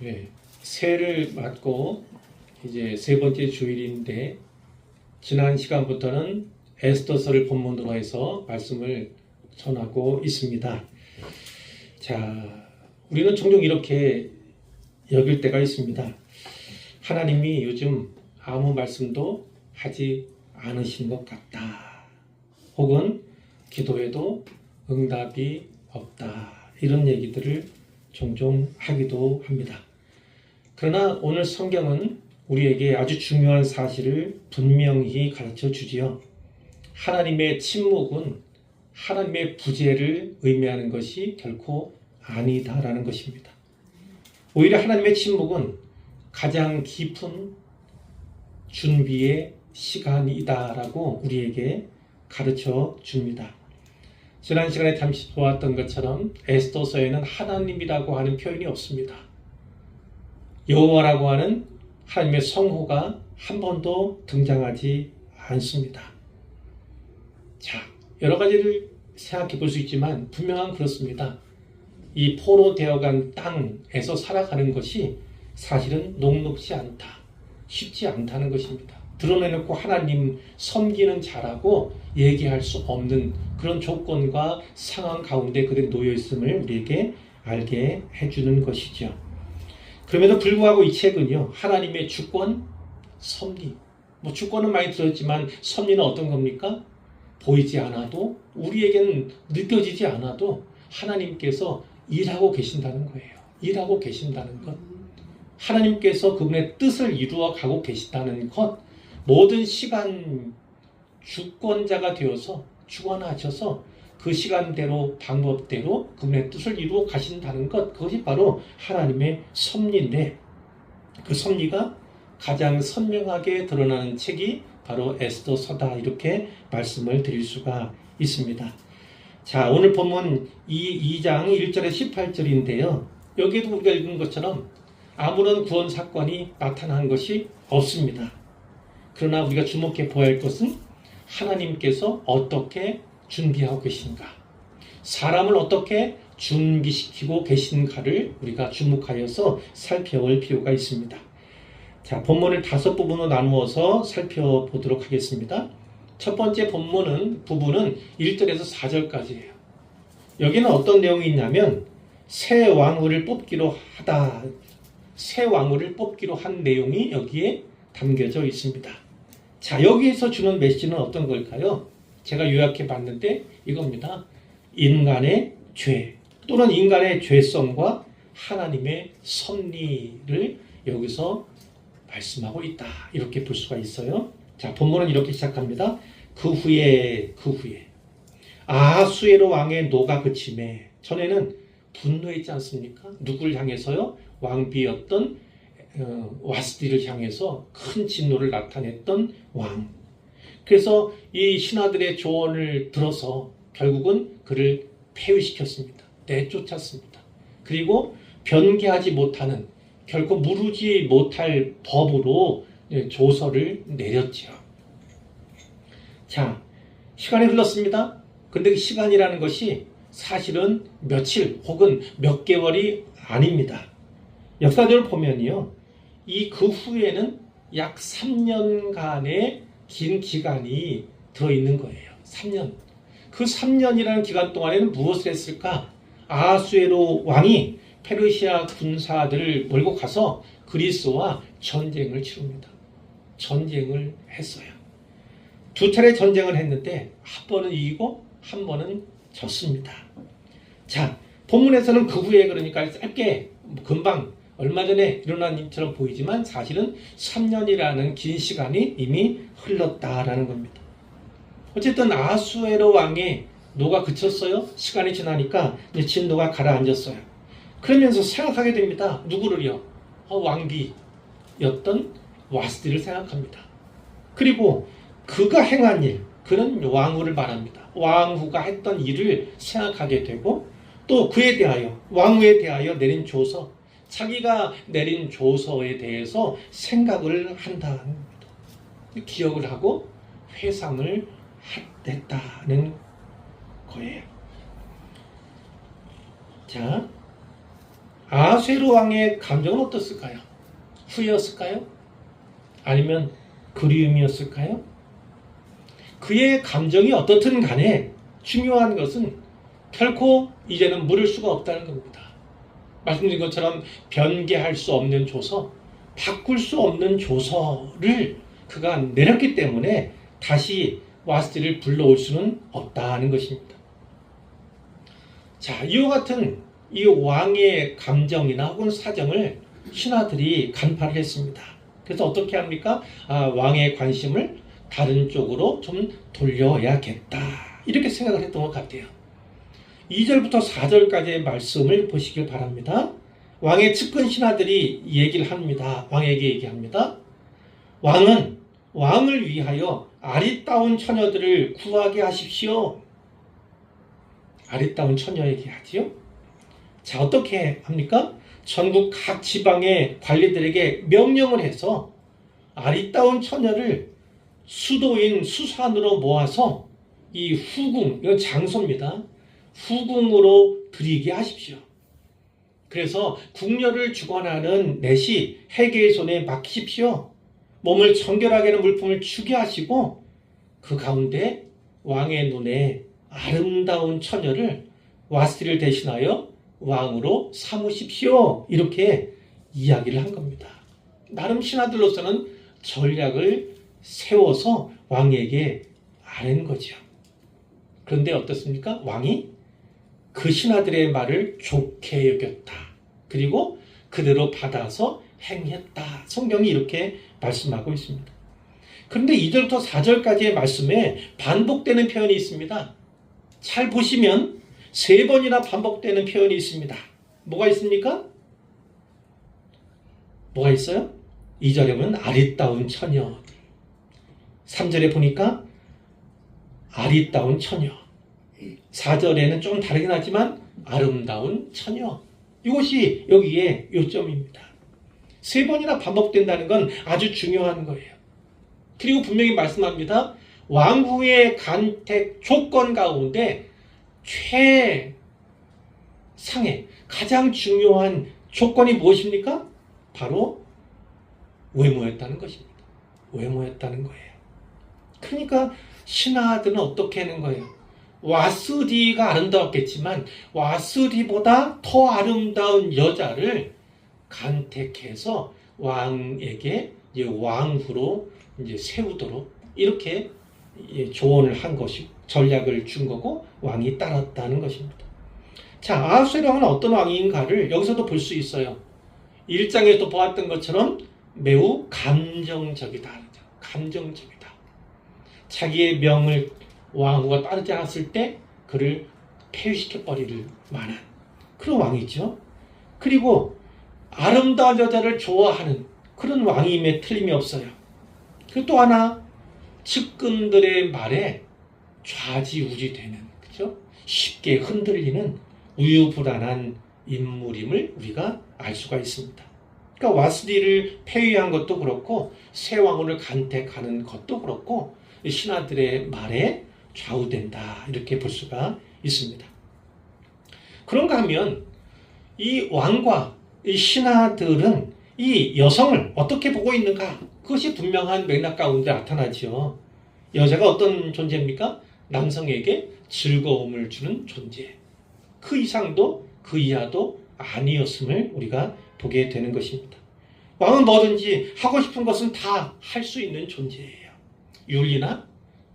네, 새해를 맞고 이제 세 번째 주일인데 지난 시간부터는 에스더서를 본문으로 해서 말씀을 전하고 있습니다. 자, 우리는 종종 이렇게 여길 때가 있습니다. 하나님이 요즘 아무 말씀도 하지 않으신 것 같다. 혹은 기도해도 응답이 없다. 이런 얘기들을 종종 하기도 합니다. 그러나 오늘 성경은 우리에게 아주 중요한 사실을 분명히 가르쳐 주지요. 하나님의 침묵은 하나님의 부재를 의미하는 것이 결코 아니다라는 것입니다. 오히려 하나님의 침묵은 가장 깊은 준비의 시간이다라고 우리에게 가르쳐 줍니다. 지난 시간에 잠시 보았던 것처럼 에스더서에는 하나님이라고 하는 표현이 없습니다. 여호와라고 하는 하나님의 성호가 한 번도 등장하지 않습니다. 자, 여러 가지를 생각해 볼 수 있지만 분명한 그렇습니다. 이 포로되어간 땅에서 살아가는 것이 사실은 녹록지 않다, 쉽지 않다는 것입니다. 드러내놓고 하나님 섬기는 자라고 얘기할 수 없는 그런 조건과 상황 가운데 그들이 놓여있음을 우리에게 알게 해주는 것이죠. 그럼에도 불구하고 이 책은요, 하나님의 주권, 섭리, 주권은 많이 들었지만 섭리는 어떤 겁니까? 보이지 않아도, 우리에게는 느껴지지 않아도 하나님께서 일하고 계신다는 거예요. 일하고 계신다는 것. 하나님께서 그분의 뜻을 이루어 가고 계신다는 것. 모든 시간 주권자가 되어서 주관하셔서 그 시간대로 방법대로 그분의 뜻을 이루어 가신다는 것. 그것이 바로 하나님의 섭리인데 그 섭리가 가장 선명하게 드러나는 책이 바로 에스더서다, 이렇게 말씀을 드릴 수가 있습니다. 자, 오늘 본문 2장 1절에서 18절인데요. 여기에도 우리가 읽은 것처럼 아무런 구원 사건이 나타난 것이 없습니다. 그러나 우리가 주목해 보아야 할 것은 하나님께서 어떻게 준비하고 계신가, 사람을 어떻게 준비시키고 계신가를 우리가 주목하여서 살펴볼 필요가 있습니다. 자, 본문을 5부분으로 나누어서 살펴보도록 하겠습니다. 첫 번째 부분은 1절에서 4절까지예요. 여기는 어떤 내용이 있냐면 새 왕후를 뽑기로 하다, 새 왕후를 뽑기로 한 내용이 여기에 담겨져 있습니다. 자, 여기에서 주는 메시지는 어떤 걸까요? 제가 요약해 봤는데 이겁니다. 인간의 죄 또는 인간의 죄성과 하나님의 섭리를 여기서 말씀하고 있다, 이렇게 볼 수가 있어요. 자, 본문은 이렇게 시작합니다. 그 후에 아하수에로 왕의 노가 그침에, 전에는 분노했지 않습니까? 누구를 향해서요? 왕비였던 와스디를 향해서 큰 진노를 나타냈던 왕. 그래서 이 신하들의 조언을 들어서 결국은 그를 폐위시켰습니다. 내쫓았습니다. 그리고 변개하지 못하는, 결코 무르지 못할 법으로 조서를 내렸죠. 자, 시간이 흘렀습니다. 근데 그 시간이라는 것이 사실은 며칠 혹은 몇 개월이 아닙니다. 역사적으로 보면요, 이 그 후에는 약 3년간의 긴 기간이 들어있는 거예요. 3년. 그 3년이라는 기간 동안에는 무엇을 했을까? 아하수에로 왕이 페르시아 군사들을 몰고 가서 그리스와 전쟁을 치릅니다. 전쟁을 했어요. 2차례 전쟁을 했는데 한 번은 이기고 한 번은 졌습니다. 자, 본문에서는 그 후에, 그러니까 짧게 금방 얼마 전에 일어난 일처럼 보이지만 사실은 3년이라는 긴 시간이 이미 흘렀다라는 겁니다. 어쨌든 아하수에로 왕의 노가 그쳤어요. 시간이 지나니까 이제 진노가 가라앉았어요. 그러면서 생각하게 됩니다. 누구를요? 왕비였던 와스디를 생각합니다. 그리고 그가 행한 일, 그는 왕후를 말합니다. 왕후가 했던 일을 생각하게 되고, 또 그에 대하여, 왕후에 대하여 내린 조서, 자기가 내린 조서에 대해서 생각을 한다는 겁니다. 기억을 하고 회상을 했다는 거예요. 자, 아하수에로 왕의 감정은 어떻을까요? 후회였을까요? 아니면 그리움이었을까요? 그의 감정이 어떻든 간에 중요한 것은 결코 이제는 물을 수가 없다는 겁니다. 말씀드린 것처럼 변개할 수 없는 조서, 바꿀 수 없는 조서를 그가 내렸기 때문에 다시 와스티를 불러올 수는 없다는 것입니다. 자, 이와 같은 이 왕의 감정이나 혹은 사정을 신하들이 간파를 했습니다. 그래서 어떻게 합니까? 왕의 관심을 다른 쪽으로 좀 돌려야겠다. 이렇게 생각을 했던 것 같아요. 2절부터 4절까지의 말씀을 보시길 바랍니다. 왕의 측근 신하들이 얘기를 합니다. 왕에게 얘기합니다. 왕은 왕을 위하여 아리따운 처녀들을 구하게 하십시오. 아리따운 처녀 얘기하지요. 자, 어떻게 합니까? 전국 각 지방의 관리들에게 명령을 해서 아리따운 처녀를 수도인 수산으로 모아서 이 후궁, 이건 장소입니다. 후궁으로 드리게 하십시오. 그래서 궁녀를 주관하는 넷이 해계의 손에 맡기십시오. 몸을 정결하게 하는 물품을 주게 하시고 그 가운데 왕의 눈에 아름다운 처녀를 와스티를 대신하여 왕으로 삼으십시오. 이렇게 이야기를 한 겁니다. 나름 신하들로서는 전략을 세워서 왕에게 아는 거죠. 그런데 어떻습니까? 왕이 그 신하들의 말을 좋게 여겼다. 그리고 그대로 받아서 행했다. 성경이 이렇게 말씀하고 있습니다. 그런데 2절부터 4절까지의 말씀에 반복되는 표현이 있습니다. 잘 보시면 3번이나 반복되는 표현이 있습니다. 뭐가 있습니까? 뭐가 있어요? 2절에 보면 아리따운 처녀, 3절에 보니까 아리따운 처녀, 4절에는 좀 다르긴 하지만 아름다운 처녀. 이것이 여기에 요점입니다. 3번이나 반복된다는 건 아주 중요한 거예요. 그리고 분명히 말씀합니다. 왕후의 간택 조건 가운데 최상의 가장 중요한 조건이 무엇입니까? 바로 외모였다는 것입니다. 외모였다는 거예요. 그러니까 신하들은 어떻게 하는 거예요? 와스디가 아름다웠겠지만 와스디보다 더 아름다운 여자를 간택해서 왕에게 이제 왕후로 이제 세우도록 이렇게 조언을 한 것이 전략을 준 거고 왕이 따랐다는 것입니다. 자, 아하수에로 왕은 어떤 왕인가를 여기서도 볼 수 있어요. 1장에도 보았던 것처럼 매우 감정적이다. 감정적이다. 자기의 명을 왕후가 따르지 않았을 때 그를 폐위시켜버릴 만한 그런 왕이죠. 그리고 아름다운 여자를 좋아하는 그런 왕임에 틀림이 없어요. 그리고 또 하나 측근들의 말에 좌지우지되는, 그죠? 쉽게 흔들리는 우유부단한 인물임을 우리가 알 수가 있습니다. 그러니까 와스디를 폐위한 것도 그렇고 새 왕후를 간택하는 것도 그렇고 신하들의 말에 좌우된다 이렇게 볼 수가 있습니다. 그런가 하면 이 왕과 이 신하들은 이 여성을 어떻게 보고 있는가? 그것이 분명한 맥락 가운데 나타나죠. 여자가 어떤 존재입니까? 남성에게 즐거움을 주는 존재. 그 이상도 그 이하도 아니었음을 우리가 보게 되는 것입니다. 왕은 뭐든지 하고 싶은 것은 다 할 수 있는 존재예요. 윤리나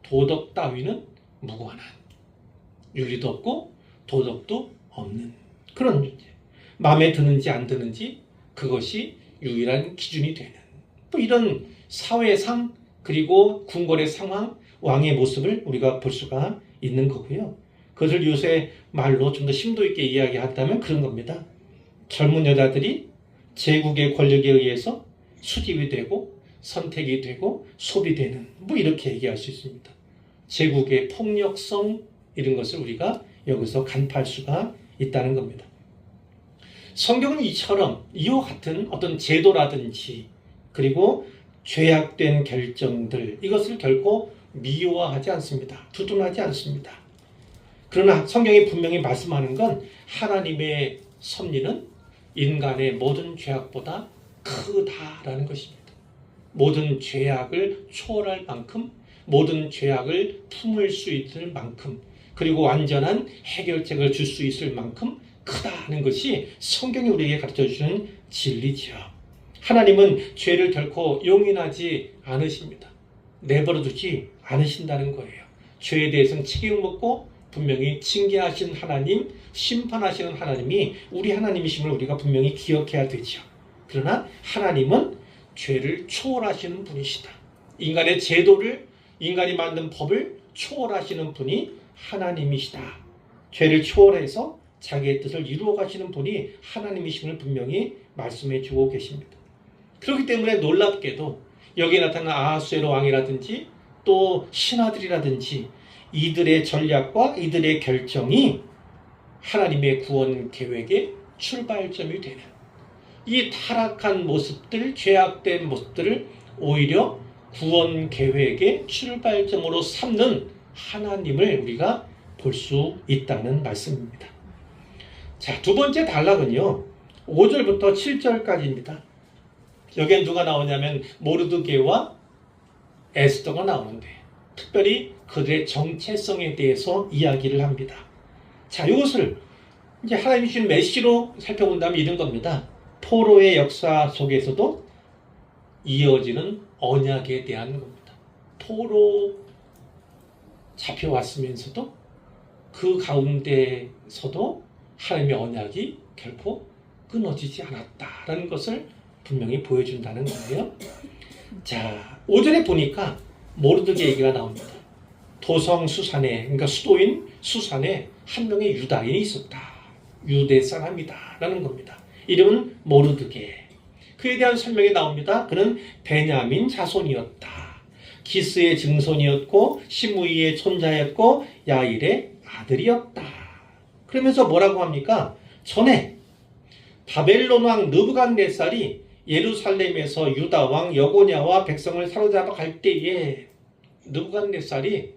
도덕 따위는 무관한, 윤리도 없고 도덕도 없는 그런 존재. 마음에 드는지 안 드는지 그것이 유일한 기준이 되는 또 이런 사회상 그리고 궁궐의 상황, 왕의 모습을 우리가 볼 수가 있는 거고요. 그것을 요새 말로 좀 더 심도 있게 이야기한다면 그런 겁니다. 젊은 여자들이 제국의 권력에 의해서 수집이 되고 선택이 되고 소비되는 뭐 이렇게 얘기할 수 있습니다. 제국의 폭력성 이런 것을 우리가 여기서 간파할 수가 있다는 겁니다. 성경은 이처럼 이와 같은 어떤 제도라든지 그리고 죄악된 결정들 이것을 결코 미워하지 않습니다. 두둔하지 않습니다. 그러나 성경이 분명히 말씀하는 건 하나님의 섭리는 인간의 모든 죄악보다 크다라는 것입니다. 모든 죄악을 초월할 만큼, 모든 죄악을 품을 수 있을 만큼, 그리고 완전한 해결책을 줄 수 있을 만큼 크다는 것이 성경이 우리에게 가르쳐주는 진리지요. 하나님은 죄를 결코 용인하지 않으십니다. 내버려두지 않으신다는 거예요. 죄에 대해서는 책임을 묻고 분명히 징계하신 하나님, 심판하시는 하나님이 우리 하나님이심을 우리가 분명히 기억해야 되죠. 그러나 하나님은 죄를 초월하시는 분이시다. 인간의 제도를, 인간이 만든 법을 초월하시는 분이 하나님이시다. 죄를 초월해서 자기의 뜻을 이루어 가시는 분이 하나님이심을 분명히 말씀해 주고 계십니다. 그렇기 때문에 놀랍게도 여기에 나타난 아하수에로 왕이라든지 또 신하들이라든지 이들의 전략과 이들의 결정이 하나님의 구원 계획의 출발점이 되는, 이 타락한 모습들, 죄악된 모습들을 오히려 구원 계획의 출발점으로 삼는 하나님을 우리가 볼 수 있다는 말씀입니다. 자, 두 번째 단락은요, 5절부터 7절까지입니다. 여기에 누가 나오냐면 모르드게와 에스더가 나오는데, 특별히 그들의 정체성에 대해서 이야기를 합니다. 자, 이것을 이제 하나님이 주신 메시로 살펴본다면 이런 겁니다. 포로의 역사 속에서도 이어지는 언약에 대한 겁니다. 포로 잡혀왔으면서도 그 가운데서도 하나님의 언약이 결코 끊어지지 않았다라는 것을 분명히 보여준다는 거예요. 자, 5절에 보니까 모르드게 얘기가 나옵니다. 도성 수산에, 그러니까 수도인 수산에 한 명의 유다인이 있었다. 유대 사람이다 라는 겁니다. 이름은 모르드게. 그에 대한 설명이 나옵니다. 그는 베냐민 자손이었다. 기스의 증손이었고 시므이의 손자였고 야일의 아들이었다. 그러면서 뭐라고 합니까? 전에 바벨론 왕 느부갓네살이 예루살렘에서 유다 왕 여고냐와 백성을 사로잡아 갈 때에 느부갓네살이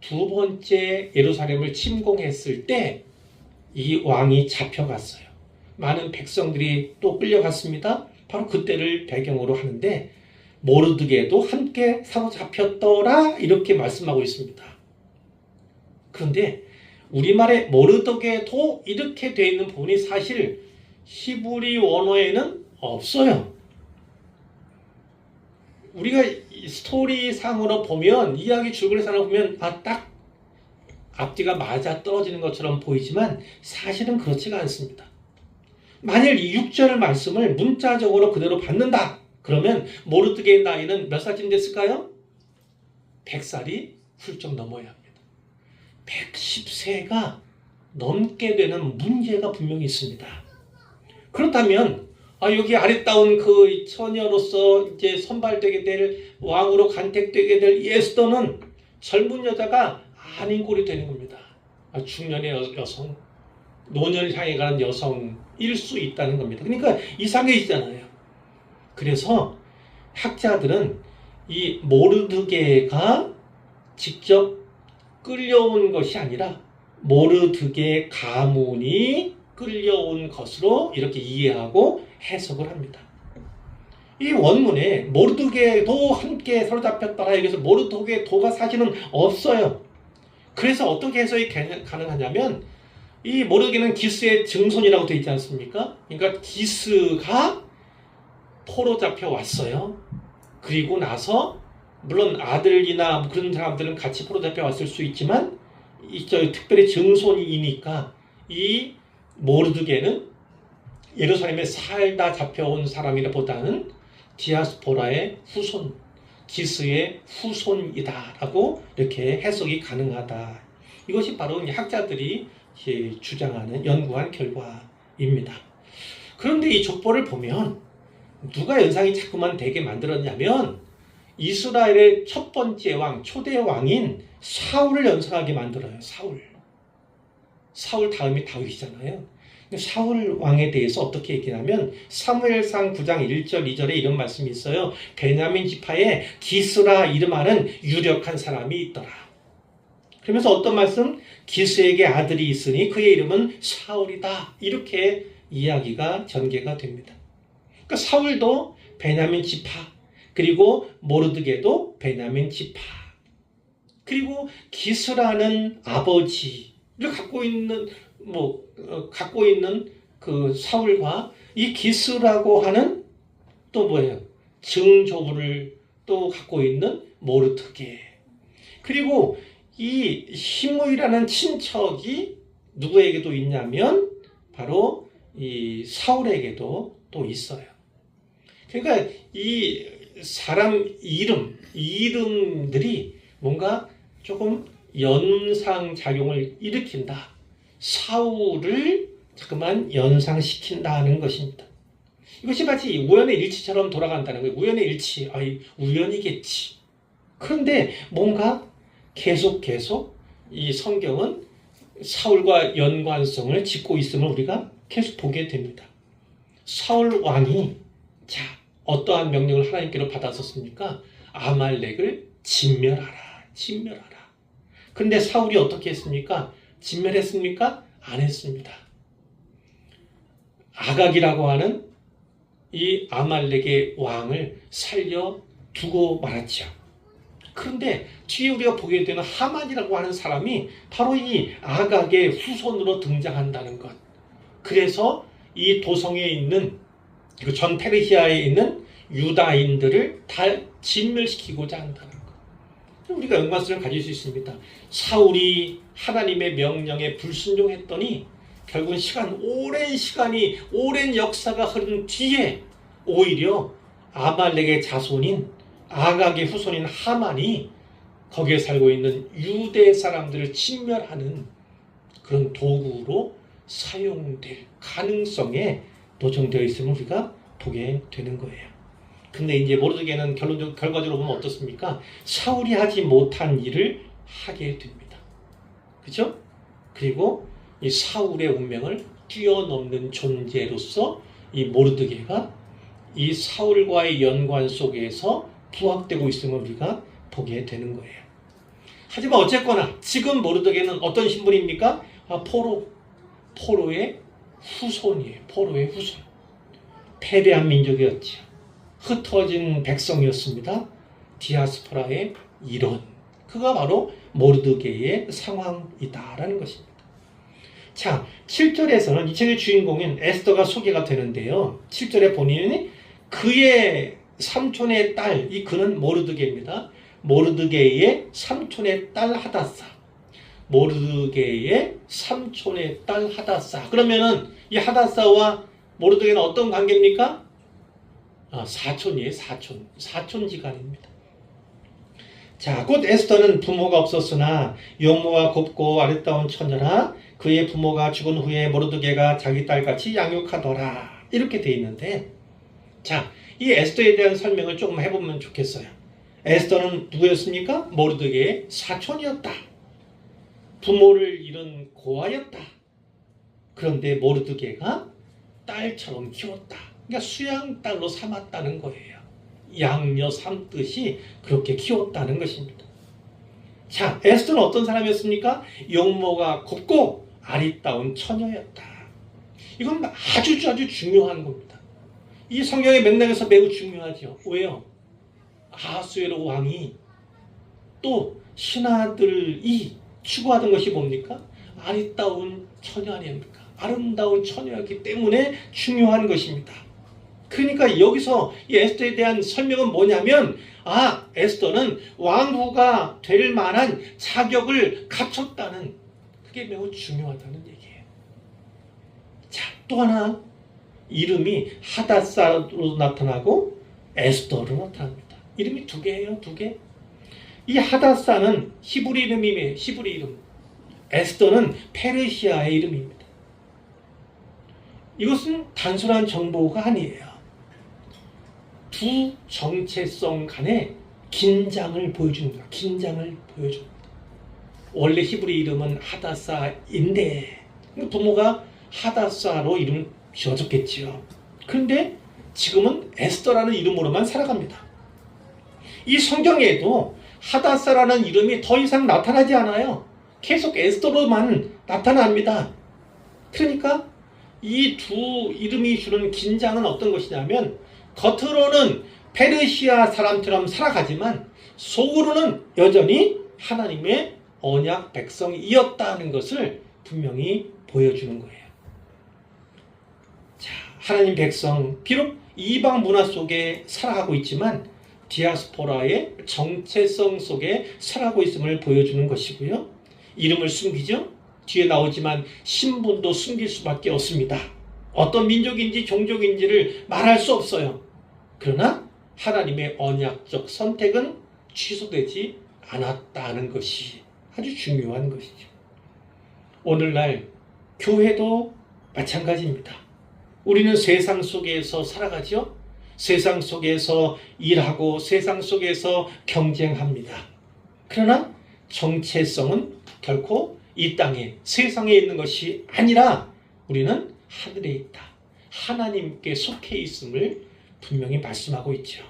두 번째 예루살렘을 침공했을 때 이 왕이 잡혀갔어요. 많은 백성들이 또 끌려갔습니다. 바로 그때를 배경으로 하는데 모르드게도 함께 사로잡혔더라 이렇게 말씀하고 있습니다. 그런데 우리말에 모르드게도 이렇게 되어 있는 부분이 사실 히브리 원어에는 없어요. 우리가 스토리상으로 보면, 이야기 줄거리상으로 보면 딱 앞뒤가 맞아 떨어지는 것처럼 보이지만 사실은 그렇지가 않습니다. 만일 이 6절 말씀을 문자적으로 그대로 받는다 그러면 모르드게의 나이는 몇 살쯤 됐을까요? 100살이 훌쩍 넘어야 합니다. 110세가 넘게 되는 문제가 분명히 있습니다. 그렇다면 여기 아리따운 그 처녀로서 이제 선발되게 될, 왕으로 간택되게 될 에스더는 젊은 여자가 아닌 꼴이 되는 겁니다. 중년의 여성, 노년을 향해 가는 여성일 수 있다는 겁니다. 그러니까 이상해지잖아요. 그래서 학자들은 이 모르드게가 직접 끌려온 것이 아니라 모르드게 가문이 끌려온 것으로 이렇게 이해하고 해석을 합니다. 이 원문에 모르드게도 함께 사로잡혔더라 여기서 모르드게도가 사실은 없어요. 그래서 어떻게 해석이 가능하냐면 이 모르드게는 기스의 증손이라고 되어 있지 않습니까? 그러니까 기스가 포로 잡혀왔어요. 그리고 나서 물론 아들이나 그런 사람들은 같이 포로 잡혀왔을 수 있지만 특별히 증손이니까 이 모르드게는 예루살렘에 살다 잡혀온 사람이라보다는 디아스포라의 후손, 기스의 후손이다라고 이렇게 해석이 가능하다. 이것이 바로 학자들이 주장하는 연구한 결과입니다. 그런데 이 족보를 보면 누가 연상이 자꾸만 되게 만들었냐면 이스라엘의 첫 번째 왕, 초대 왕인 사울을 연상하게 만들어요. 사울 다음이 다윗이잖아요. 사울 왕에 대해서 어떻게 얘기하냐면 사무엘상 9장 1절 2절에 이런 말씀이 있어요. 베냐민 지파에 기스라 이름하는 유력한 사람이 있더라. 그러면서 어떤 말씀? 기스에게 아들이 있으니 그의 이름은 사울이다. 이렇게 이야기가 전개가 됩니다. 그러니까 사울도 베냐민 지파, 그리고 모르드게도 베냐민 지파, 그리고 기스라는 아버지를 갖고 있는 그 사울과 이 기스라고 하는 또 뭐예요? 증조부를 또 갖고 있는 모르드게, 그리고 이 시므이라는 친척이 누구에게도 있냐면 바로 이 사울에게도 또 있어요. 그러니까 이 사람 이름들이 뭔가 조금 연상작용을 일으킨다. 사울을 자꾸만 연상시킨다는 것입니다. 이것이 마치 우연의 일치처럼 돌아간다는 거예요. 우연의 일치, 우연이겠지. 그런데 뭔가 계속 이 성경은 사울과 연관성을 짓고 있음을 우리가 계속 보게 됩니다. 사울 왕이 어떠한 명령을 하나님께로 받았었습니까? 아말렉을 진멸하라. 그런데 사울이 어떻게 했습니까? 진멸했습니까? 안 했습니다. 아각이라고 하는 이 아말렉의 왕을 살려두고 말았죠. 그런데 뒤에 우리가 보게 되는 하만이라고 하는 사람이 바로 이 아각의 후손으로 등장한다는 것. 그래서 이 도성에 있는, 그리고 전 페르시아에 있는 유다인들을 다 진멸시키고자 한다는 것. 우리가 연관성을 가질 수 있습니다. 사울이 하나님의 명령에 불순종했더니 결국은 오랜 역사가 흐른 뒤에 오히려 아말렉의 자손인 아각의 후손인 하만이 거기에 살고 있는 유대 사람들을 진멸하는 그런 도구로 사용될 가능성에 노정되어 있음을 우리가 보게 되는 거예요. 근데 이제 모르드게는 결과적으로 보면 어떻습니까? 사울이 하지 못한 일을 하게 됩니다. 그렇죠? 그리고 이 사울의 운명을 뛰어넘는 존재로서 이 모르드게가 이 사울과의 연관 속에서 부각되고 있음을 우리가 보게 되는 거예요. 하지만 어쨌거나 지금 모르드게는 어떤 신분입니까? 포로의 후손이에요. 포로의 후손. 패배한 민족이었죠. 흩어진 백성이었습니다. 디아스포라의 일원. 그가 바로 모르드게의 상황이다라는 것입니다. 자, 7절에서는 이 책의 주인공인 에스더가 소개가 되는데요. 7절에 본인이 그의 삼촌의 딸, 이 그는 모르드게입니다. 모르드게의 삼촌의 딸 하다사. 모르드게의 삼촌의 딸 하다사. 그러면은 이 하다사와 모르드게는 어떤 관계입니까? 사촌이에요. 사촌지간입니다. 자, 곧 에스더는 부모가 없었으나 용모가 곱고 아름다운 처녀라. 그의 부모가 죽은 후에 모르드게가 자기 딸같이 양육하더라. 이렇게 돼 있는데, 자, 이 에스더에 대한 설명을 조금 해보면 좋겠어요. 에스더는 누구였습니까? 모르드게의 사촌이었다. 부모를 잃은 고아였다. 그런데 모르드게가 딸처럼 키웠다. 그러니까 수양딸로 삼았다는 거예요. 양녀 삼듯이 그렇게 키웠다는 것입니다. 자, 에스더는 어떤 사람이었습니까? 용모가 곱고 아리따운 처녀였다. 이건 아주 중요한 겁니다. 이 성경의 맥락에서 매우 중요하죠. 왜요? 아하수에로 왕이 또 신하들이 추구하던 것이 뭡니까? 아리따운 처녀 아닙니까? 아름다운 처녀였기 때문에 중요한 것입니다. 그러니까 여기서 이 에스더에 대한 설명은 뭐냐면, 에스더는 왕후가 될 만한 자격을 갖췄다는, 그게 매우 중요하다는 얘기예요. 자, 또 하나 이름이 하다사로 나타나고 에스더로 나타납니다. 이름이 두 개예요, 두 개. 이 하다사는 히브리 이름이에요. 히브리 이름. 에스더는 페르시아의 이름입니다. 이것은 단순한 정보가 아니에요. 두 정체성 간의 긴장을 보여줍니다. 긴장을 보여줍니다. 원래 히브리 이름은 하다사인데 부모가 하다사로 이름을 지어줬겠지요. 그런데 지금은 에스더라는 이름으로만 살아갑니다. 이 성경에도 하다사라는 이름이 더 이상 나타나지 않아요. 계속 에스더로만 나타납니다. 그러니까 이 두 이름이 주는 긴장은 어떤 것이냐면 겉으로는 페르시아 사람처럼 살아가지만 속으로는 여전히 하나님의 언약 백성이었다는 것을 분명히 보여주는 거예요. 자, 하나님 백성 비록 이방 문화 속에 살아가고 있지만 디아스포라의 정체성 속에 살아가고 있음을 보여주는 것이고요. 이름을 숨기죠. 뒤에 나오지만 신분도 숨길 수밖에 없습니다. 어떤 민족인지 종족인지를 말할 수 없어요. 그러나 하나님의 언약적 선택은 취소되지 않았다는 것이 아주 중요한 것이죠. 오늘날 교회도 마찬가지입니다. 우리는 세상 속에서 살아가죠. 세상 속에서 일하고 세상 속에서 경쟁합니다. 그러나 정체성은 결코 이 땅에 세상에 있는 것이 아니라 우리는 하늘에 있다. 하나님께 속해 있음을 분명히 말씀하고 있죠.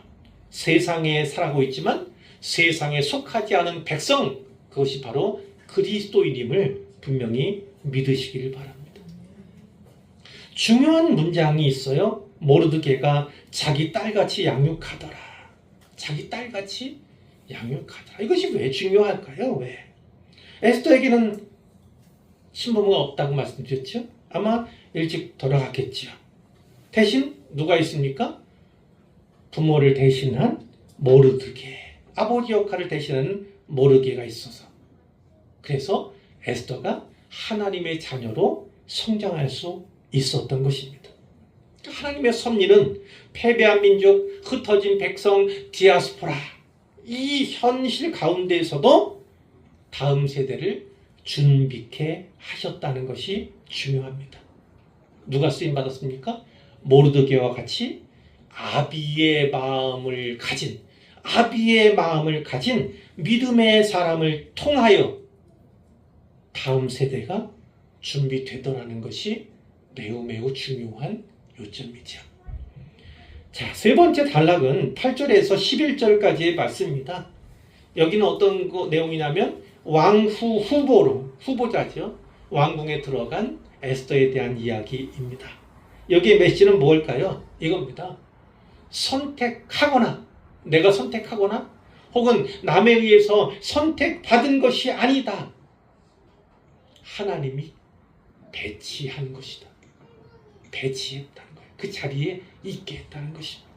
세상에 살아가고 있지만 세상에 속하지 않은 백성, 그것이 바로 그리스도인임을 분명히 믿으시길 바랍니다. 중요한 문장이 있어요. 모르드게가 자기 딸같이 양육하더라. 자기 딸같이 양육하더라. 이것이 왜 중요할까요? 왜? 에스더에게는 신부가 없다고 말씀드렸죠. 아마 일찍 돌아갔겠지요. 대신 누가 있습니까? 부모를 대신한 모르드게, 아버지 역할을 대신하는 모르드게가 있어서, 그래서 에스더가 하나님의 자녀로 성장할 수 있었던 것입니다. 하나님의 섭리는 패배한 민족, 흩어진 백성, 디아스포라, 이 현실 가운데에서도 다음 세대를 준비케 하셨다는 것이 중요합니다. 누가 쓰임 받았습니까? 모르드게와 같이 아비의 마음을 가진 믿음의 사람을 통하여 다음 세대가 준비되더라는 것이 매우 중요한 요점이죠. 자, 세 번째 단락은 8절에서 11절까지의 말씀입니다. 여기는 어떤 내용이냐면 왕후 후보자죠. 왕궁에 들어간 에스더에 대한 이야기입니다. 여기에 메시지는 뭘까요? 이겁니다. 내가 선택하거나 혹은 남에 의해서 선택받은 것이 아니다. 하나님이 배치한 것이다. 배치했다는 거예요. 그 자리에 있게 했다는 것입니다.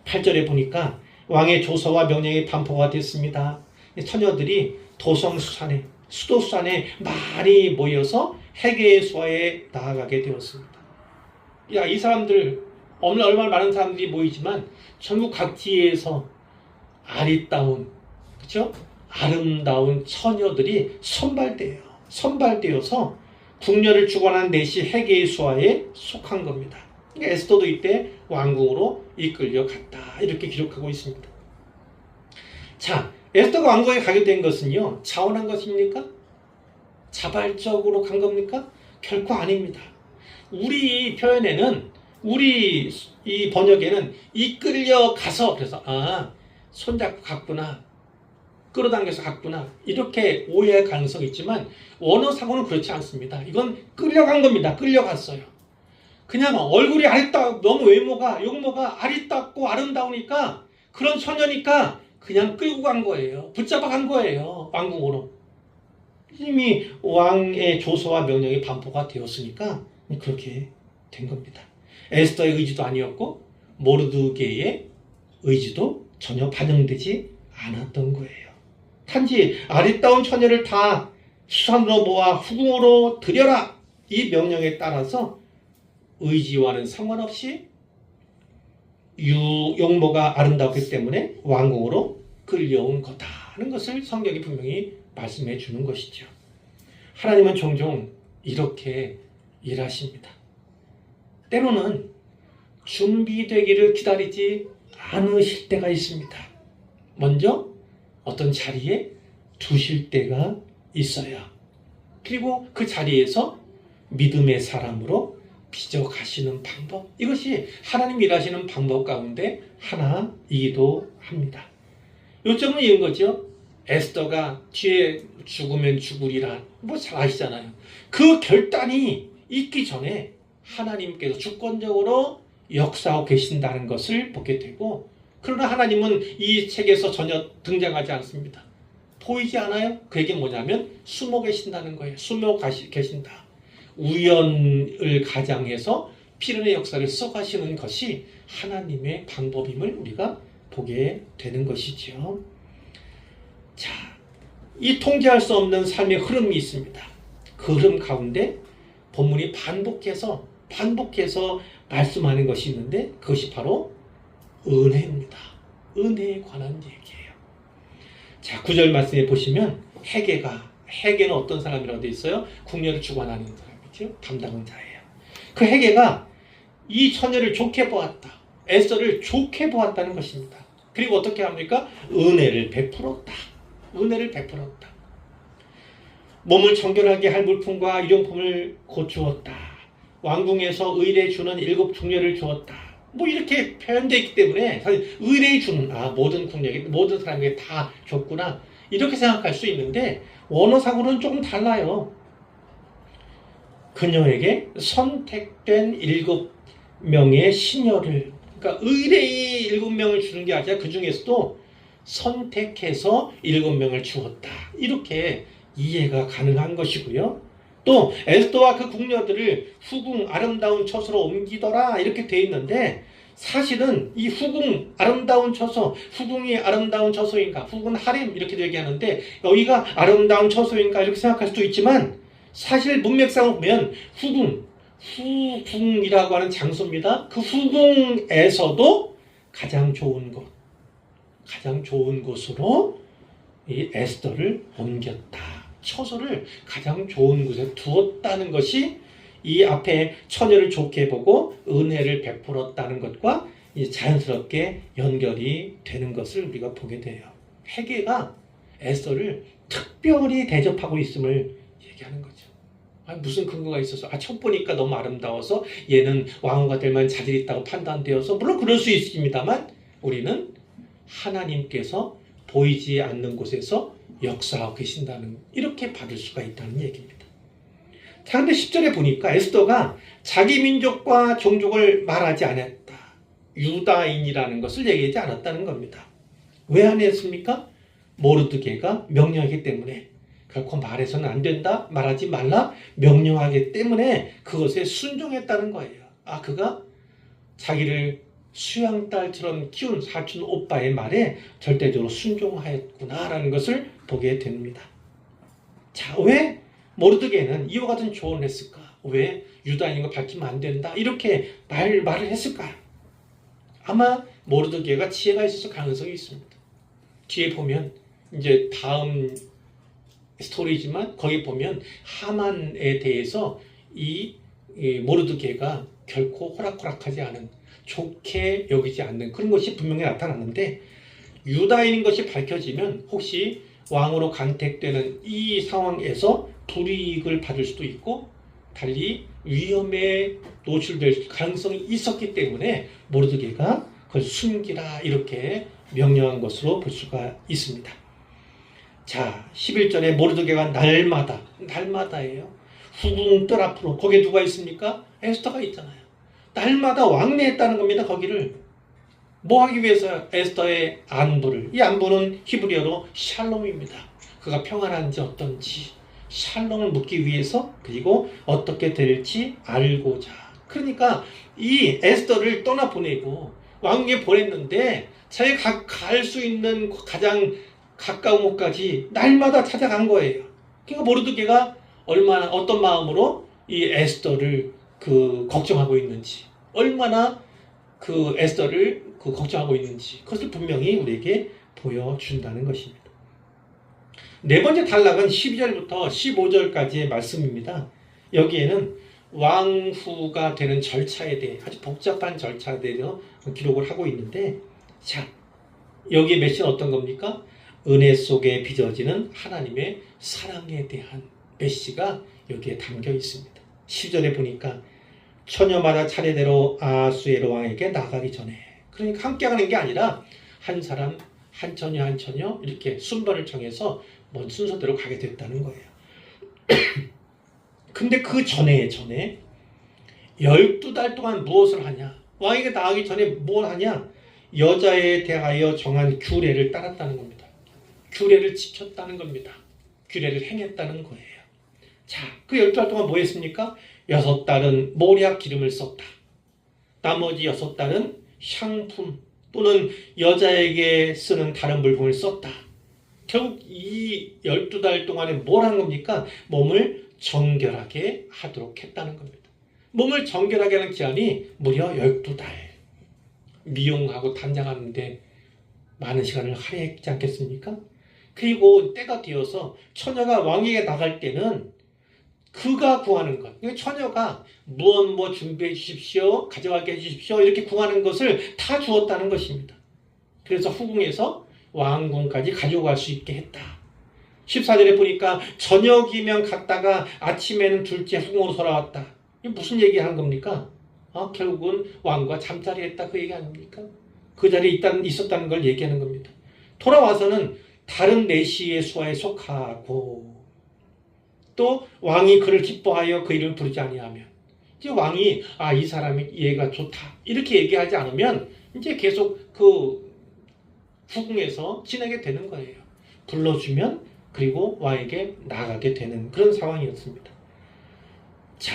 8절에 보니까 왕의 조서와 명령이 반포가 됐습니다. 처녀들이 도성수산에, 수도수산에 많이 모여서 해계수화에 나아가게 되었습니다. 이 사람들, 얼마나 많은 사람들이 모이지만 전국 각지에서 아름다운 처녀들이 선발되어서 궁녀를 주관한 넷이 해계수화에 속한 겁니다. 에스더도 이때 왕궁으로 이끌려 갔다. 이렇게 기록하고 있습니다. 자, 에스더가 왕궁에 가게 된 것은요, 자원한 것입니까? 자발적으로 간 겁니까? 결코 아닙니다. 우리 표현에는, 우리 이 번역에는 이끌려 가서, 그래서 손잡고 갔구나, 끌어당겨서 갔구나, 이렇게 오해할 가능성이 있지만 원어상으로는 그렇지 않습니다. 이건 끌려간 겁니다. 끌려갔어요. 그냥 얼굴이 너무 용모가 아리따고 아름다우니까, 그런 처녀니까 그냥 끌고 간 거예요. 붙잡아 간 거예요. 왕궁으로. 이미 왕의 조서와 명령이 반포가 되었으니까 그렇게 된 겁니다. 에스더의 의지도 아니었고 모르드게의 의지도 전혀 반영되지 않았던 거예요. 단지 아리따운 처녀를 다 수산으로 모아 후궁으로 들여라, 이 명령에 따라서 의지와는 상관없이 용모가 아름다웠기 때문에 왕궁으로 끌려온 거다는 것을 성경이 분명히 말씀해 주는 것이죠. 하나님은 종종 이렇게 일하십니다. 때로는 준비되기를 기다리지 않으실 때가 있습니다. 먼저 어떤 자리에 두실 때가 있어요. 그리고 그 자리에서 믿음의 사람으로 빚어가시는 방법, 이것이 하나님 일하시는 방법 가운데 하나이기도 합니다. 요점은 이런 거죠. 에스더가 뒤에 죽으면 죽으리라, 잘 아시잖아요. 그 결단이 있기 전에 하나님께서 주권적으로 역사하고 계신다는 것을 보게 되고, 그러나 하나님은 이 책에서 전혀 등장하지 않습니다. 보이지 않아요? 그게 뭐냐면 숨어 계신다는 거예요. 숨어 계신다. 우연을 가장해서 필연의 역사를 써가시는 것이 하나님의 방법임을 우리가 보게 되는 것이죠. 자, 이 통제할 수 없는 삶의 흐름이 있습니다. 그 흐름 가운데 본문이 반복해서 말씀하는 것이 있는데, 그것이 바로 은혜입니다. 은혜에 관한 얘기예요. 자, 9절 말씀에 보시면 해게는 어떤 사람이라고 되어 있어요? 궁녀를 주관하는 사람이죠. 담당은 자예요. 그 해게가 이 처녀를 좋게 보았다. 에스더를 좋게 보았다는 것입니다. 그리고 어떻게 합니까? 은혜를 베풀었다. 몸을 정결하게 할 물품과 일용품을 고주었다. 왕궁에서 의뢰 주는 7 궁녀를 주었다. 뭐 이렇게 표현되어 있기 때문에 사실 의뢰 주는 모든 궁녀에게, 모든 사람에게 다 줬구나, 이렇게 생각할 수 있는데 원어상으로는 조금 달라요. 그녀에게 선택된 7명의 시녀를, 그러니까 의뢰의 7명을 주는 게 아니라 그 중에서도 선택해서 7명을 주었다, 이렇게 이해가 가능한 것이고요. 또 에스더와 그 궁녀들을 후궁 아름다운 처소로 옮기더라, 이렇게 되어 있는데, 사실은 이 후궁 아름다운 처소, 후궁이 아름다운 처소인가, 후궁은 하렘 이렇게 얘기하는데 여기가 아름다운 처소인가 이렇게 생각할 수도 있지만, 사실 문맥상으로 보면 후궁이라고 하는 장소입니다. 그 후궁에서도 가장 좋은 곳으로 이 에스더를 옮겼다. 처소를 가장 좋은 곳에 두었다는 것이 이 앞에 처녀를 좋게 보고 은혜를 베풀었다는 것과 자연스럽게 연결이 되는 것을 우리가 보게 돼요. 해게가 에스더를 특별히 대접하고 있음을 얘기하는 거죠. 무슨 근거가 있어서 첫 보니까 너무 아름다워서 얘는 왕후가 될 만한 자질이 있다고 판단되어서, 물론 그럴 수 있습니다만 우리는 하나님께서 보이지 않는 곳에서 역사하고 계신다는, 이렇게 받을 수가 있다는 얘기입니다. 자, 근데 10절에 보니까 에스더가 자기 민족과 종족을 말하지 않았다. 유다인이라는 것을 얘기하지 않았다는 겁니다. 왜 안 했습니까? 모르드게가 명령하기 때문에. 결코 말해서는 안 된다, 말하지 말라 명령하기 때문에 그것에 순종했다는 거예요. 그가 자기를 수양딸처럼 키운 사촌 오빠의 말에 절대적으로 순종하였구나라는 것을 보게 됩니다. 자, 왜 모르드게는 이와 같은 조언을 했을까? 왜 유다인인 거 밝히면 안 된다, 이렇게 말을 했을까요? 아마 모르드게가 지혜가 있어서 가능성이 있습니다. 뒤에 보면 이제 다음 스토리지만 거기 보면 하만에 대해서 이 모르드게가 결코 호락호락하지 않은, 좋게 여기지 않는 그런 것이 분명히 나타났는데, 유다인인 것이 밝혀지면 혹시 왕으로 간택되는 이 상황에서 불이익을 받을 수도 있고 달리 위험에 노출될 가능성이 있었기 때문에 모르드게가 그걸 숨기라, 이렇게 명령한 것으로 볼 수가 있습니다. 자, 11절에 모르드게가 날마다예요. 후궁 뜰 앞으로, 거기에 누가 있습니까? 에스더가 있잖아요. 날마다 왕래했다는 겁니다. 거기를 뭐 하기 위해서? 에스더의 안부를, 이 안부는 히브리어로 샬롬입니다. 그가 평안한지 어떤지 샬롬을 묻기 위해서, 그리고 어떻게 될지 알고자. 그러니까 이 에스더를 떠나보내고 왕궁에 보냈는데 자기가 갈 수 있는 가장 가까운 곳까지 날마다 찾아간 거예요. 그러니까 모르드게가 얼마나, 어떤 마음으로 이 에스더를 걱정하고 있는지, 얼마나 에스더를 걱정하고 있는지, 그것을 분명히 우리에게 보여준다는 것입니다. 네 번째 단락은 12절부터 15절까지의 말씀입니다. 여기에는 왕후가 되는 절차에 대해, 아주 복잡한 절차에 대해서 기록을 하고 있는데, 자, 여기에 메시지는 어떤 겁니까? 은혜 속에 빚어지는 하나님의 사랑에 대한 메시지가 여기에 담겨 있습니다. 10절에 보니까 처녀마다 차례대로 아하수에로 왕에게 나가기 전에, 그러니까 함께 가는 게 아니라 한 사람 한 처녀 이렇게 순번을 정해서 먼 순서대로 가게 됐다는 거예요. 근데 그 전에 12달 동안 무엇을 하냐? 왕에게 나가기 전에 뭘 하냐? 여자에 대하여 정한 규례를 따랐다는 겁니다. 규례를 지켰다는 겁니다. 규례를 행했다는 거예요. 자, 그 12달 동안 뭐 했습니까? 6달은 모략 기름을 썼다. 나머지 6달은 향품 또는 여자에게 쓰는 다른 물품을 썼다. 결국 이 12달 동안에 뭘 한 겁니까? 몸을 정결하게 하도록 했다는 겁니다. 몸을 정결하게 하는 기한이 무려 12달. 미용하고 단장하는데 많은 시간을 할애했지 않겠습니까? 그리고 때가 되어서 처녀가 왕에게 나갈 때는 그가 구하는 것, 처녀가 무엇 준비해 주십시오, 가져가게 해주십시오 이렇게 구하는 것을 다 주었다는 것입니다. 그래서 후궁에서 왕궁까지 가지고 갈 수 있게 했다. 14절에 보니까 저녁이면 갔다가 아침에는 둘째 후궁으로 돌아왔다. 이게 무슨 얘기하는 겁니까? 결국은 왕과 잠자리 했다 그 얘기 아닙니까? 그 자리에 있었다는 걸 얘기하는 겁니다. 돌아와서는 다른 내시의 수하에 속하고 또 왕이 그를 기뻐하여 그 이름을 부르지 아니하면 이제 왕이 이 사람이 얘가 좋다 이렇게 얘기하지 않으면 이제 계속 그 후궁에서 지내게 되는 거예요. 불러주면 그리고 왕에게 나가게 되는 그런 상황이었습니다. 자,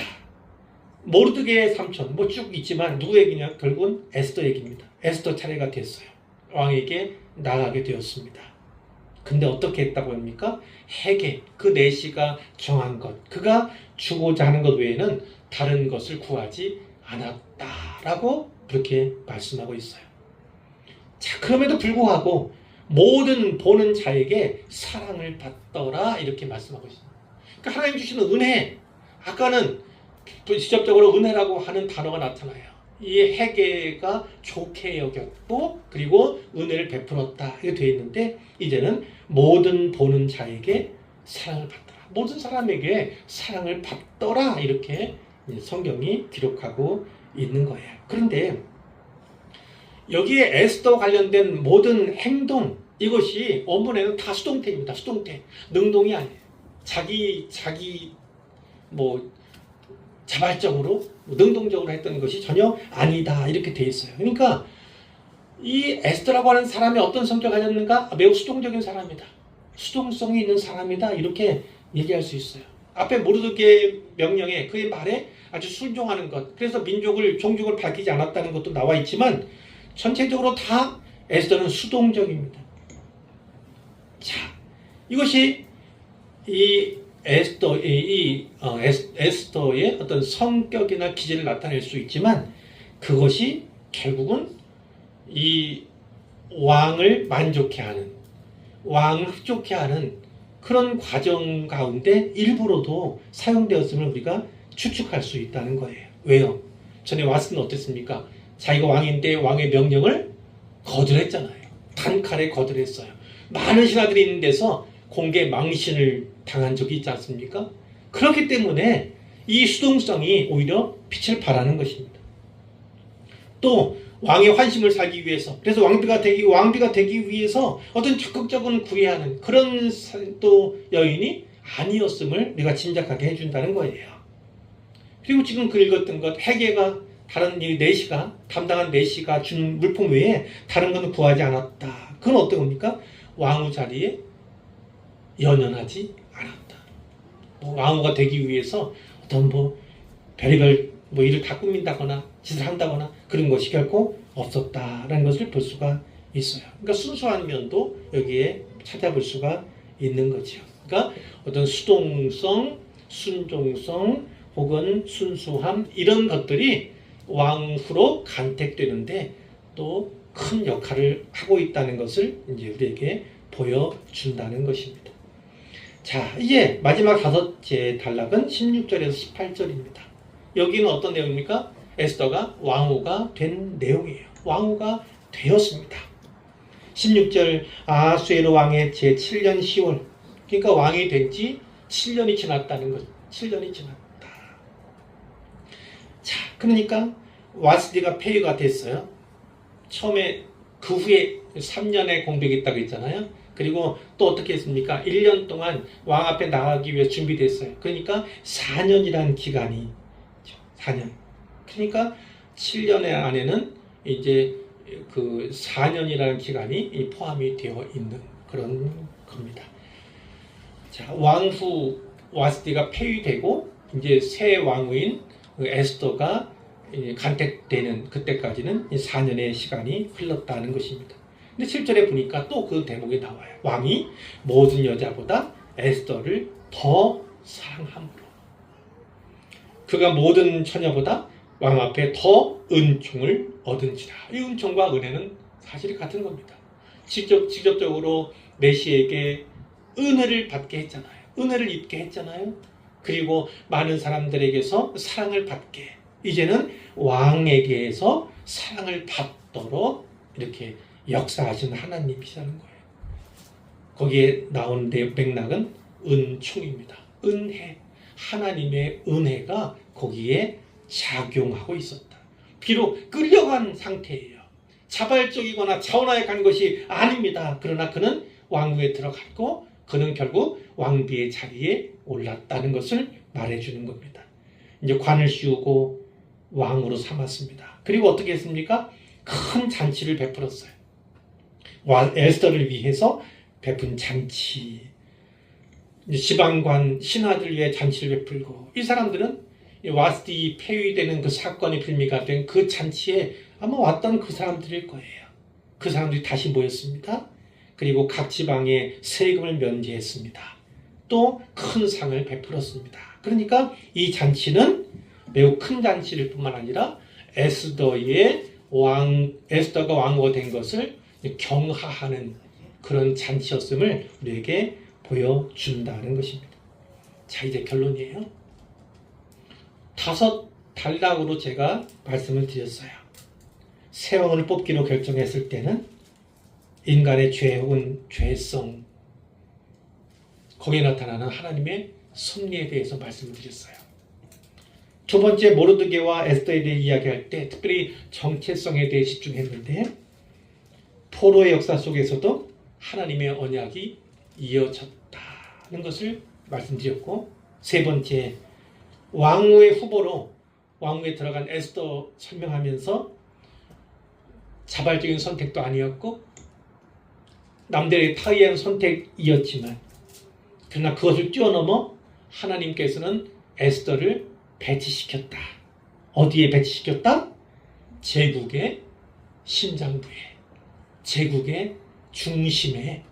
모르드게의 삼촌 쭉 있지만 누구 얘기냐? 결국은 에스더 얘기입니다. 에스더 차례가 됐어요. 왕에게 나가게 되었습니다. 근데 어떻게 했다고 합니까? 헤게, 그 내시가 정한 것, 그가 주고자 하는 것 외에는 다른 것을 구하지 않았다라고 그렇게 말씀하고 있어요. 자, 그럼에도 불구하고 모든 보는 자에게 사랑을 받더라 이렇게 말씀하고 있습니다. 그러니까 하나님 주시는 은혜, 아까는 직접적으로 은혜라고 하는 단어가 나타나요. 이 헤게가 좋게 여겼고 그리고 은혜를 베풀었다 이렇게 되어 있는데 이제는 모든 보는 자에게 사랑을 받더라. 모든 사람에게 사랑을 받더라 이렇게 성경이 기록하고 있는 거예요. 그런데 여기에 에스더 관련된 모든 행동 이것이 원문에는 다 수동태입니다. 수동태. 능동이 아니에요. 자기 자발적으로 능동적으로 했던 것이 전혀 아니다 이렇게 돼 있어요. 그러니까 이 에스더라고 하는 사람이 어떤 성격을 가졌는가? 매우 수동적인 사람이다. 수동성이 있는 사람이다 이렇게 얘기할 수 있어요. 앞에 모르드게의 명령에 그의 말에 아주 순종하는 것, 그래서 종족을 밝히지 않았다는 것도 나와 있지만 전체적으로 다 에스더는 수동적입니다. 자, 이것이 이 에스더의 어떤 성격이나 기질을 나타낼 수 있지만 그것이 결국은 이 왕을 만족해 하는, 왕을 흡족해 하는 그런 과정 가운데 일부러도 사용되었음을 우리가 추측할 수 있다는 거예요. 왜요? 전에 왔을 때는 어땠습니까? 자기가 왕인데 왕의 명령을 거절했잖아요. 단칼에 거절했어요. 많은 신하들이 있는 데서 공개 망신을 당한 적이 있지 않습니까? 그렇기 때문에 이 수동성이 오히려 빛을 발하는 것입니다. 또 왕의 환심을 사기 위해서, 그래서 왕비가 되기 위해서 어떤 적극적인 구애하는 그런 또 여인이 아니었음을 우리가 짐작하게 해준다는 거예요. 그리고 지금 그 읽었던 것, 헤게가 다른 내시가 담당한 내시가 준 물품 외에 다른 것은 구하지 않았다. 그건 어떤 겁니까? 왕후 자리에 연연하지 않았다. 왕후가 되기 위해서 어떤 별의별 일을 다 꾸민다거나 짓을 한다거나 그런 것이 결코 없었다라는 것을 볼 수가 있어요. 그러니까 순수한 면도 여기에 찾아볼 수가 있는 거죠. 그러니까 어떤 수동성, 순종성 혹은 순수함 이런 것들이 왕후로 간택되는데 또 큰 역할을 하고 있다는 것을 이제 우리에게 보여준다는 것입니다. 자, 이제 마지막 5째 단락은 16절에서 18절입니다. 여기는 어떤 내용입니까? 에스더가 왕후가 된 내용이에요. 왕후가 되었습니다. 16절 아하수에로 왕의 제7년 10월, 그러니까 왕이 된 지 7년이 지났다는 것. 7년이 지났다. 자, 그러니까 와스디가 폐위가 됐어요. 처음에 그 후에 3년의 공백이 있다고 했잖아요. 그리고 또 어떻게 했습니까? 1년 동안 왕 앞에 나가기 위해 준비됐어요. 그러니까 4년이라는 기간이 4년. 그러니까 7년의 안에는 이제 그 4년이라는 기간이 포함이 되어 있는 그런 겁니다. 자, 왕후 와스티가 폐위되고 이제 새 왕후인 에스더가 간택되는 그때까지는 4년의 시간이 흘렀다는 것입니다. 근데 7절에 보니까 또 그 대목이 나와요. 왕이 모든 여자보다 에스더를 더 사랑함으로 그가 모든 처녀보다 왕 앞에 더 은총을 얻은지라. 이 은총과 은혜는 사실이 같은 겁니다. 직접적으로 메시에게 은혜를 받게 했잖아요. 은혜를 입게 했잖아요. 그리고 많은 사람들에게서 사랑을 받게, 이제는 왕에게서 사랑을 받도록 이렇게 역사하신 하나님이시라는 거예요. 거기에 나온 맥락은 은총입니다. 은혜, 하나님의 은혜가 거기에 작용하고 있었다. 비록 끌려간 상태예요. 자발적이거나 자원하에 간 것이 아닙니다. 그러나 그는 왕궁에 들어갔고 그는 결국 왕비의 자리에 올랐다는 것을 말해주는 겁니다. 이제 관을 씌우고 왕으로 삼았습니다. 그리고 어떻게 했습니까? 큰 잔치를 베풀었어요. 에스더를 위해서 베푼 잔치, 지방관 신하들 위해 잔치를 베풀고, 이 사람들은 와스티 폐위되는 그 사건이 빌미가 된 그 잔치에 아마 왔던 그 사람들일 거예요. 그 사람들이 다시 모였습니다. 그리고 각 지방에 세금을 면제했습니다. 또 큰 상을 베풀었습니다. 그러니까 이 잔치는 매우 큰 잔치일 뿐만 아니라 에스더가 왕후가 된 것을 경하하는 그런 잔치였음을 우리에게 보여준다는 것입니다. 자, 이제 결론이에요. 5 단락으로 제가 말씀을 드렸어요. 새 왕을 뽑기로 결정했을 때는 인간의 죄 혹은 죄성, 거기에 나타나는 하나님의 섭리에 대해서 말씀을 드렸어요. 2번째, 모르드게와 에스더에 대해 이야기할 때 특별히 정체성에 대해 집중했는데, 포로의 역사 속에서도 하나님의 언약이 이어졌다는 것을 말씀드렸고, 3번째, 왕후의 후보로 왕후에 들어간 에스더 설명하면서 자발적인 선택도 아니었고 남들에게 타이한 선택이었지만, 그러나 그것을 뛰어넘어 하나님께서는 에스더를 배치시켰다. 어디에 배치시켰다? 제국의 심장부에, 제국의 중심에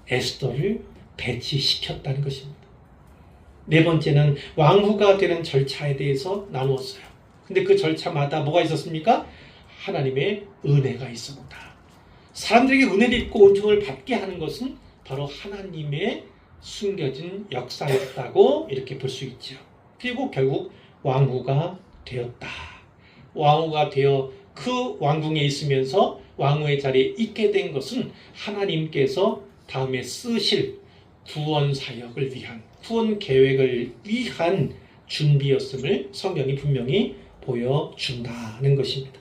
에스더를 배치시켰다는 것입니다. 4번째는 왕후가 되는 절차에 대해서 나누었어요. 근데 그 절차마다 뭐가 있었습니까? 하나님의 은혜가 있었다. 사람들에게 은혜를 입고 은총을 받게 하는 것은 바로 하나님의 숨겨진 역사였다고 이렇게 볼 수 있죠. 그리고 결국 왕후가 되었다. 왕후가 되어 그 왕궁에 있으면서 왕후의 자리에 있게 된 것은 하나님께서 다음에 쓰실 구원 사역을 위한, 구원 계획을 위한 준비였음을 성경이 분명히 보여준다는 것입니다.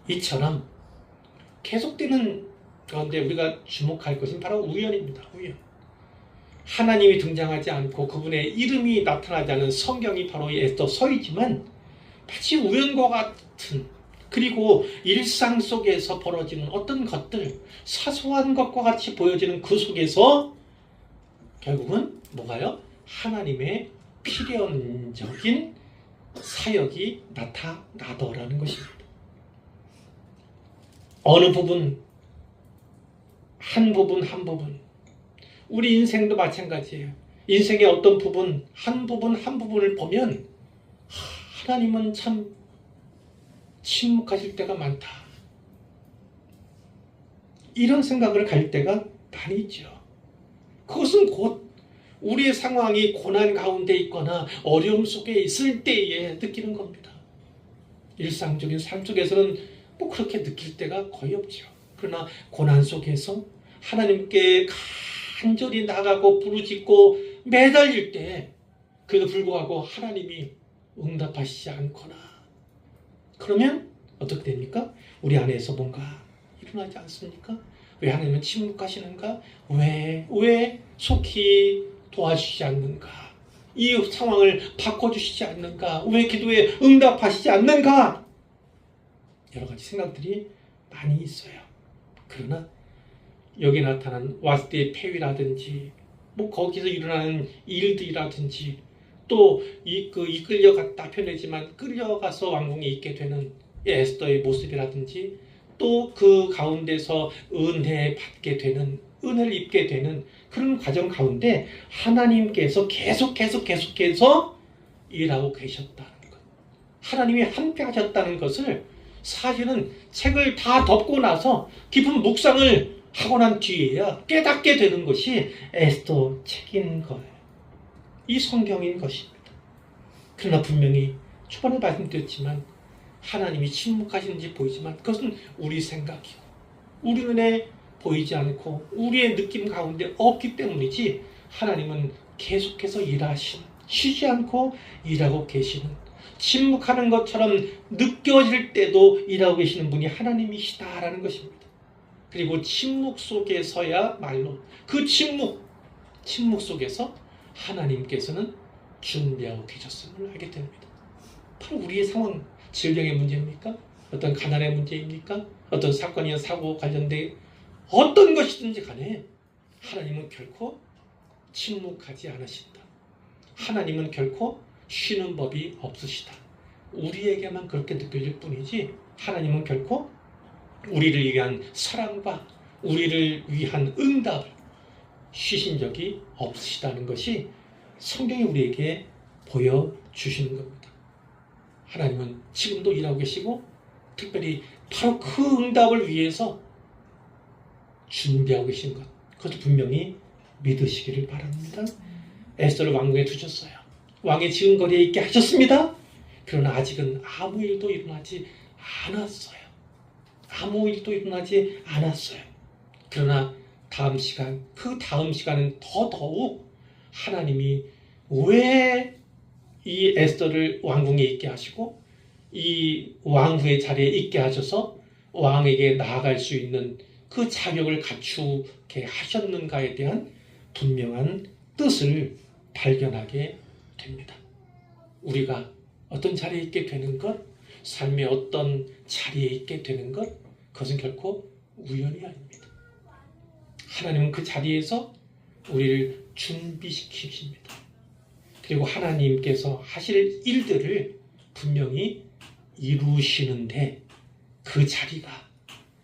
이처럼 계속되는 가운데 우리가 주목할 것은 바로 우연입니다. 우연. 하나님이 등장하지 않고 그분의 이름이 나타나지 않은 성경이 바로 이 에스더 서이지만, 마치 우연과 같은, 그리고 일상 속에서 벌어지는 어떤 것들, 사소한 것과 같이 보여지는 그 속에서 결국은 뭐가요? 하나님의 필연적인 사역이 나타나더라는 것입니다. 어느 부분, 한 부분, 우리 인생도 마찬가지예요. 인생의 어떤 부분, 한 부분을 보면 하나님은 참 침묵하실 때가 많다. 이런 생각을 가질 때가 많이 있죠. 그것은 곧 우리의 상황이 고난 가운데 있거나 어려움 속에 있을 때에 느끼는 겁니다. 일상적인 삶 속에서는 뭐 그렇게 느낄 때가 거의 없죠. 그러나 고난 속에서 하나님께 간절히 나가고 부르짖고 매달릴 때, 그래도 불구하고 하나님이 응답하시지 않거나 그러면 어떻게 됩니까? 우리 안에서 뭔가 일어나지 않습니까? 왜 하나님은 침묵하시는가? 왜 속히 도와주시지 않는가? 이 상황을 바꿔주시지 않는가? 왜 기도에 응답하시지 않는가? 여러 가지 생각들이 많이 있어요. 그러나 여기 나타난 와스대의 폐위라든지 뭐 거기서 일어나는 일들이라든지 또 이끌려갔다 표현되지만 끌려가서 왕궁에 있게 되는 에스더의 모습이라든지 또 그 가운데서 은혜 받게 되는 은혜를 입게 되는 그런 과정 가운데 하나님께서 계속해서 일하고 계셨다는 것, 하나님이 함께 하셨다는 것을 사실은 책을 다 덮고 나서 깊은 묵상을 하고 난 뒤에야 깨닫게 되는 것이 에스더 책인 거예요. 이 성경인 것입니다. 그러나 분명히 초반에 말씀드렸지만 하나님이 침묵하시는지 보이지만 그것은 우리 생각이고 우리 눈에 보이지 않고 우리의 느낌 가운데 없기 때문이지 하나님은 계속해서 일하시는, 쉬지 않고 일하고 계시는, 침묵하는 것처럼 느껴질 때도 일하고 계시는 분이 하나님이시다라는 것입니다. 그리고 침묵 속에서야말로 그 침묵 속에서 하나님께서는 준비하고 계셨음을 알게 됩니다. 바로 우리의 상황, 질병의 문제입니까? 어떤 가난의 문제입니까? 어떤 사건이나 사고 관련된 어떤 것이든지 간에 하나님은 결코 침묵하지 않으신다. 하나님은 결코 쉬는 법이 없으시다. 우리에게만 그렇게 느껴질 뿐이지 하나님은 결코 우리를 위한 사랑과 우리를 위한 응답을 쉬신 적이 없으시다는 것이 성경이 우리에게 보여주시는 겁니다. 하나님은 지금도 일하고 계시고 특별히 바로 그 응답을 위해서 준비하고 계신 것, 그것도 분명히 믿으시기를 바랍니다. 에스더를 왕궁에 두셨어요. 왕의 지은거리에 있게 하셨습니다. 그러나 아직은 아무 일도 일어나지 않았어요. 아무 일도 일어나지 않았어요. 그러나 다음 시간, 그 다음 시간은 더더욱 하나님이 왜 이 에스더를 왕궁에 있게 하시고 이 왕후의 자리에 있게 하셔서 왕에게 나아갈 수 있는 그 자격을 갖추게 하셨는가에 대한 분명한 뜻을 발견하게 됩니다. 우리가 어떤 자리에 있게 되는 것, 삶의 어떤 자리에 있게 되는 것, 그것은 결코 우연이 아닙니다. 하나님은 그 자리에서 우리를 준비시키십니다. 그리고 하나님께서 하실 일들을 분명히 이루시는데 그 자리가,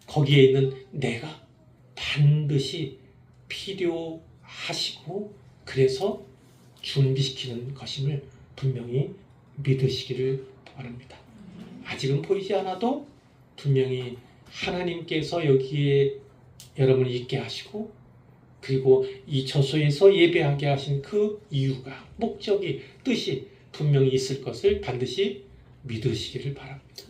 거기에 있는 내가 반드시 필요하시고 그래서 준비시키는 것임을 분명히 믿으시기를 바랍니다. 아직은 보이지 않아도 분명히 하나님께서 여기에 여러분을 있게 하시고 그리고 이 처소에서 예배하게 하신 그 이유가, 목적이, 뜻이 분명히 있을 것을 반드시 믿으시기를 바랍니다.